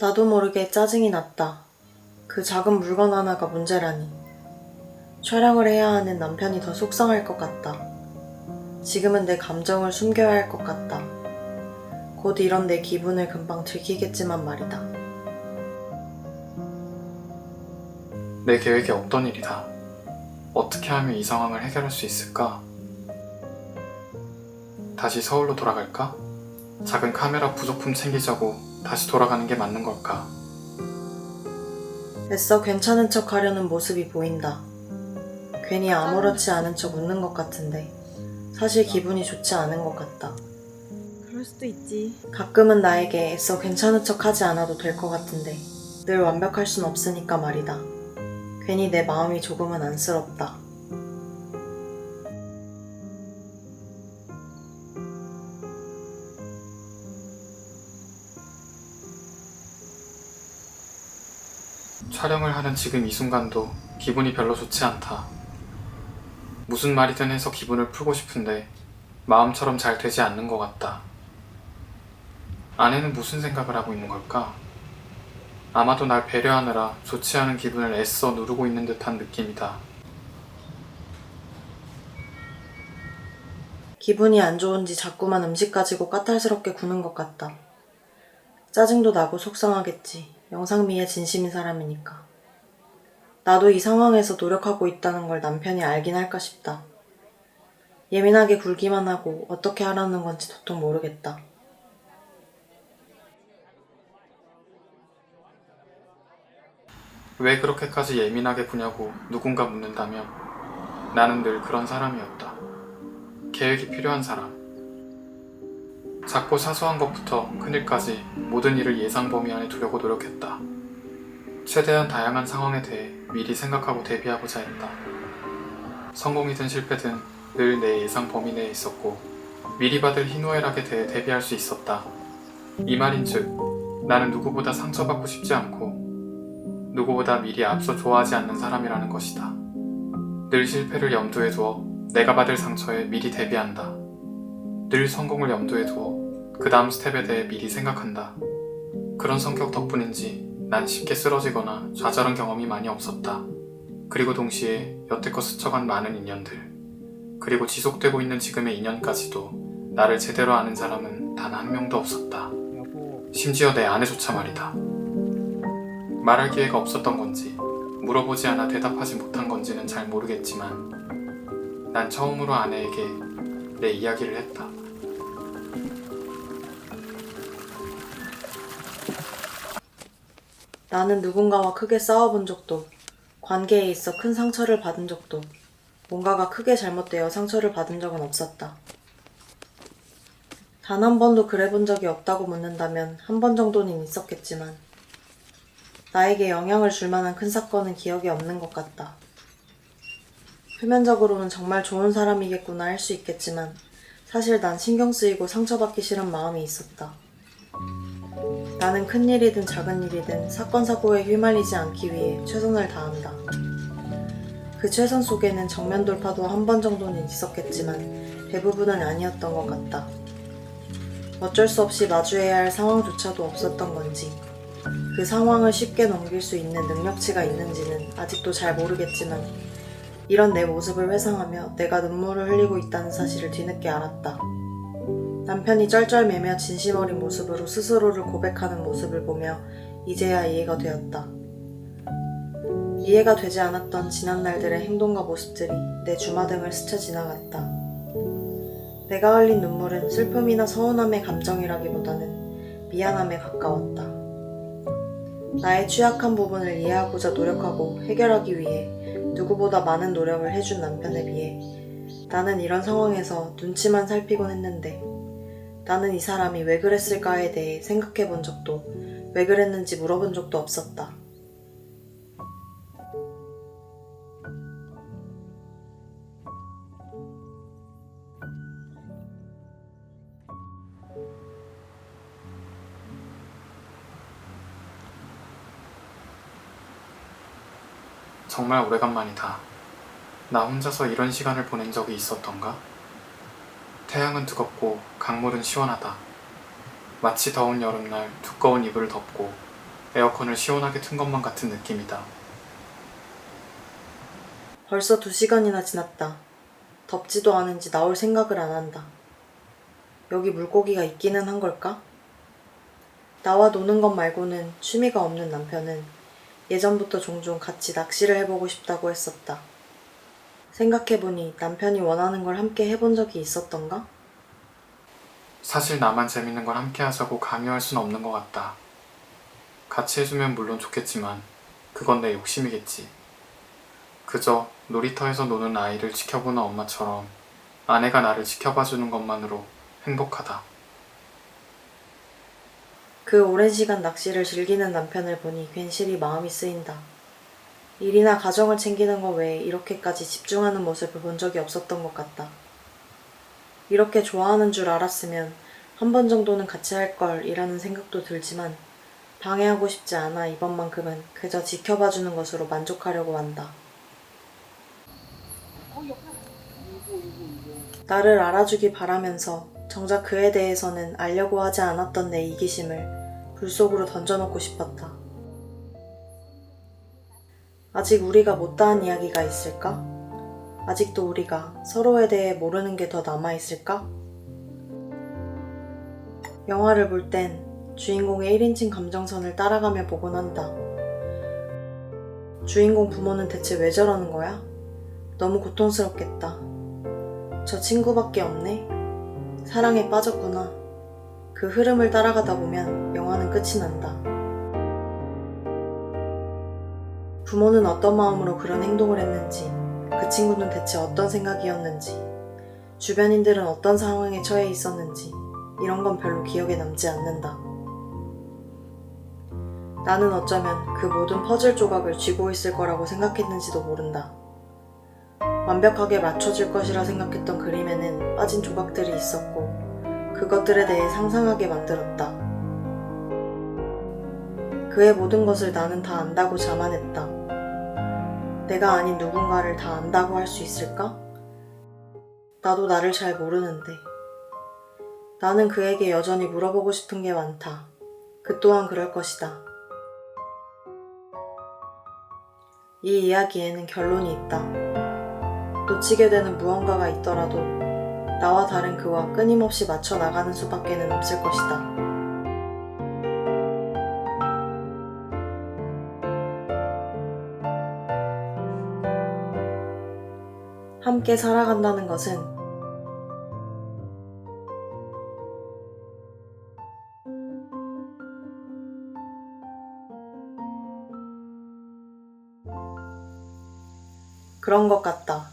나도 모르게 짜증이 났다. 그 작은 물건 하나가 문제라니. 촬영을 해야 하는 남편이 더 속상할 것 같다. 지금은 내 감정을 숨겨야 할 것 같다. 곧 이런 내 기분을 금방 들키겠지만 말이다. 내 계획에 없던 일이다. 어떻게 하면 이 상황을 해결할 수 있을까? 다시 서울로 돌아갈까? 작은 카메라 부속품 챙기자고 다시 돌아가는 게 맞는 걸까? 애써 괜찮은 척 하려는 모습이 보인다. 괜히 아무렇지 않은 척 웃는 것 같은데 사실 기분이 좋지 않은 것 같다. 그럴 수도 있지. 가끔은 나에게 애써 괜찮은 척 하지 않아도 될 것 같은데 늘 완벽할 순 없으니까 말이다. 괜히 내 마음이 조금은 안쓰럽다. 촬영을 하는 지금 이 순간도 기분이 별로 좋지 않다. 무슨 말이든 해서 기분을 풀고 싶은데 마음처럼 잘 되지 않는 것 같다. 아내는 무슨 생각을 하고 있는 걸까? 아마도 날 배려하느라 좋지 않은 기분을 애써 누르고 있는 듯한 느낌이다. 기분이 안 좋은지 자꾸만 음식 가지고 까탈스럽게 구는 것 같다. 짜증도 나고 속상하겠지. 영상미에 진심인 사람이니까. 나도 이 상황에서 노력하고 있다는 걸 남편이 알긴 할까 싶다. 예민하게 굴기만 하고 어떻게 하라는 건지 도통 모르겠다. 왜 그렇게까지 예민하게 구냐고 누군가 묻는다면 나는 늘 그런 사람이었다. 계획이 필요한 사람. 작고 사소한 것부터 큰일까지 모든 일을 예상 범위 안에 두려고 노력했다. 최대한 다양한 상황에 대해 미리 생각하고 대비하고자 했다. 성공이든 실패든 늘 내 예상 범위 내에 있었고 미리 받을 희노애락에 대해 대비할 수 있었다. 이 말인즉 나는 누구보다 상처받고 싶지 않고 누구보다 미리 앞서 좋아하지 않는 사람이라는 것이다. 늘 실패를 염두에 두어 내가 받을 상처에 미리 대비한다. 늘 성공을 염두에 두어 그 다음 스텝에 대해 미리 생각한다. 그런 성격 덕분인지 난 쉽게 쓰러지거나 좌절한 경험이 많이 없었다. 그리고 동시에 여태껏 스쳐간 많은 인연들, 그리고 지속되고 있는 지금의 인연까지도 나를 제대로 아는 사람은 단 한 명도 없었다. 심지어 내 아내조차 말이다. 말할 기회가 없었던 건지 물어보지 않아 대답하지 못한 건지는 잘 모르겠지만 난 처음으로 아내에게 내 이야기를 했다. 나는 누군가와 크게 싸워본 적도, 관계에 있어 큰 상처를 받은 적도, 뭔가가 크게 잘못되어 상처를 받은 적은 없었다. 단 한 번도 그래본 적이 없다고 묻는다면 한 번 정도는 있었겠지만 나에게 영향을 줄 만한 큰 사건은 기억에 없는 것 같다. 표면적으로는 정말 좋은 사람이겠구나 할 수 있겠지만 사실 난 신경 쓰이고 상처받기 싫은 마음이 있었다. 나는 큰 일이든 작은 일이든 사건 사고에 휘말리지 않기 위해 최선을 다한다. 그 최선 속에는 정면 돌파도 한 번 정도는 있었겠지만 대부분은 아니었던 것 같다. 어쩔 수 없이 마주해야 할 상황조차도 없었던 건지 그 상황을 쉽게 넘길 수 있는 능력치가 있는지는 아직도 잘 모르겠지만 이런 내 모습을 회상하며 내가 눈물을 흘리고 있다는 사실을 뒤늦게 알았다. 남편이 쩔쩔매며 진심 어린 모습으로 스스로를 고백하는 모습을 보며 이제야 이해가 되었다. 이해가 되지 않았던 지난 날들의 행동과 모습들이 내 주마등을 스쳐 지나갔다. 내가 흘린 눈물은 슬픔이나 서운함의 감정이라기보다는 미안함에 가까웠다. 나의 취약한 부분을 이해하고자 노력하고 해결하기 위해 누구보다 많은 노력을 해준 남편에 비해 나는 이런 상황에서 눈치만 살피곤 했는데 나는 이 사람이 왜 그랬을까에 대해 생각해 본 적도 왜 그랬는지 물어본 적도 없었다. 정말 오래간만이다. 나 혼자서 이런 시간을 보낸 적이 있었던가? 태양은 뜨겁고 강물은 시원하다. 마치 더운 여름날 두꺼운 이불을 덮고 에어컨을 시원하게 튼 것만 같은 느낌이다. 벌써 2시간이나 지났다. 덥지도 않은지 나올 생각을 안 한다. 여기 물고기가 있기는 한 걸까? 나와 노는 것 말고는 취미가 없는 남편은 예전부터 종종 같이 낚시를 해보고 싶다고 했었다. 생각해보니 남편이 원하는 걸 함께 해본 적이 있었던가? 사실 나만 재밌는 걸 함께 하자고 강요할 순 없는 것 같다. 같이 해주면 물론 좋겠지만 그건 내 욕심이겠지. 그저 놀이터에서 노는 아이를 지켜보는 엄마처럼 아내가 나를 지켜봐주는 것만으로 행복하다. 그 오랜 시간 낚시를 즐기는 남편을 보니 괜시리 마음이 쓰인다. 일이나 가정을 챙기는 것 외에 이렇게까지 집중하는 모습을 본 적이 없었던 것 같다. 이렇게 좋아하는 줄 알았으면 한 번 정도는 같이 할 걸이라는 생각도 들지만 방해하고 싶지 않아 이번만큼은 그저 지켜봐주는 것으로 만족하려고 한다. 나를 알아주기 바라면서 정작 그에 대해서는 알려고 하지 않았던 내 이기심을 불 속으로 던져놓고 싶었다. 아직 우리가 못다한 이야기가 있을까? 아직도 우리가 서로에 대해 모르는 게 더 남아있을까? 영화를 볼 땐 주인공의 1인칭 감정선을 따라가며 보곤 한다. 주인공 부모는 대체 왜 저러는 거야? 너무 고통스럽겠다. 저 친구밖에 없네? 사랑에 빠졌구나. 그 흐름을 따라가다 보면 영화는 끝이 난다. 부모는 어떤 마음으로 그런 행동을 했는지, 그 친구는 대체 어떤 생각이었는지, 주변인들은 어떤 상황에 처해 있었는지, 이런 건 별로 기억에 남지 않는다. 나는 어쩌면 그 모든 퍼즐 조각을 쥐고 있을 거라고 생각했는지도 모른다. 완벽하게 맞춰질 것이라 생각했던 그림에는 빠진 조각들이 있었고, 그것들에 대해 상상하게 만들었다. 그의 모든 것을 나는 다 안다고 자만했다. 내가 아닌 누군가를 다 안다고 할 수 있을까? 나도 나를 잘 모르는데. 나는 그에게 여전히 물어보고 싶은 게 많다. 그 또한 그럴 것이다. 이 이야기에는 결론이 있다. 놓치게 되는 무언가가 있더라도 나와 다른 그와 끊임없이 맞춰 나가는 수밖에는 없을 것이다. 함께 살아간다는 것은 그런 것 같다.